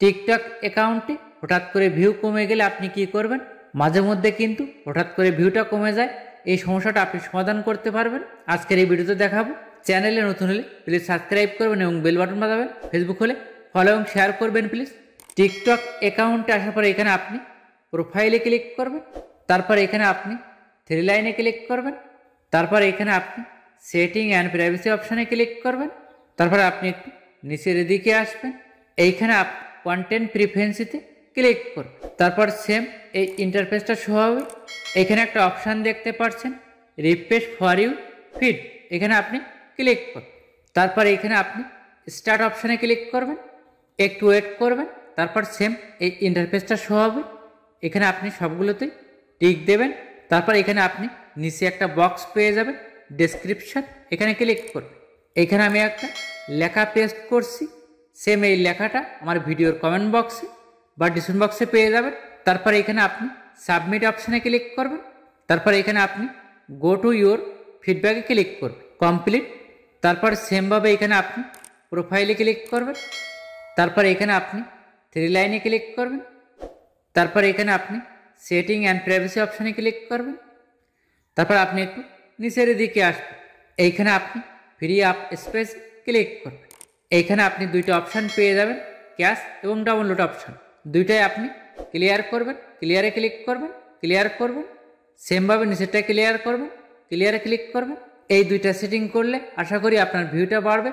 TikTok অ্যাকাউন্টে হঠাৎ করে ভিউ কমে গেলে আপনি কি করবেন? মাঝে মধ্যে কিন্তু হঠাৎ করে ভিউটা কমে যায়। এই সমস্যাটা আপনি সমাধান করতে পারবেন আজকের এই ভিডিওতে দেখাবো। চ্যানেলে নতুন হলে প্লিজ সাবস্ক্রাইব করবেন এবং বেল বাটন বাজাবেন। ফেসবুক হলে ফলো এবং শেয়ার করবেন প্লিজ। টিকটক অ্যাকাউন্টে আসার পরে এখানে আপনি প্রোফাইলে ক্লিক করবেন, তারপর এখানে আপনি থ্রি লাইনে ক্লিক করবেন, তারপর এখানে আপনি সেটিং অ্যান্ড প্রাইভেসি অপশানে ক্লিক করবেন, তারপর আপনি একটু নিচের দিকে আসবেন, এইখানে কন্টেন্ট প্রিফারেন্সিতে ক্লিক করুন। তারপর সেম এই ইন্টারফেসটা শো হবে। এখানে একটা অপশান দেখতে পাচ্ছেন রিফ্রেশ ফর ইউ ফিড, এখানে আপনি ক্লিক করুন। তারপর এখানে আপনি স্টার্ট অপশানে ক্লিক করবেন, একটু ওয়েট করবেন, তারপর সেম এই ইন্টারফেসটা শো হবে। এখানে আপনি সবগুলোতেই টিক দেবেন। তারপর এখানে আপনি নিচে একটা বক্স পেয়ে যাবেন ডেসক্রিপশন, এখানে ক্লিক করুন। এখানে আমি একটা লেখা পেস্ট করছি, সেম এই লেখাটা আমার ভিডিওর কমেন্ট বক্সে বা ডিসক্রিপশন বক্সে পেয়ে যাবেন। তারপর এখানে আপনি সাবমিট অপশানে ক্লিক করবেন, তারপর এখানে আপনি গো টু ইউর ফিডব্যাকে ক্লিক করবেন, কমপ্লিট। তারপর সেমভাবে এখানে আপনি প্রোফাইলে ক্লিক করবেন, তারপর এখানে আপনি থ্রি লাইনে ক্লিক করবেন, তারপর এখানে আপনি সেটিং অ্যান্ড প্রাইভেসি অপশানে ক্লিক করবেন, তারপর আপনি একটু নিচের দিকে আসবেন, এইখানে আপনি ফ্রি আপ স্পেস ক্লিক করবেন। এইখানে আপনি দুইটা অপশান পেয়ে যাবেন, ক্যাশ এবং ডাউনলোড অপশান। দুইটাই আপনি ক্লিয়ার করবেন, ক্লিয়ারে ক্লিক করবেন, ক্লিয়ার করবেন, সেমভাবে নিচেরটা ক্লিয়ার করবেন, ক্লিয়ারে ক্লিক করবেন। এই দুইটা সেটিং করলে আশা করি আপনার ভিউটা বাড়বে।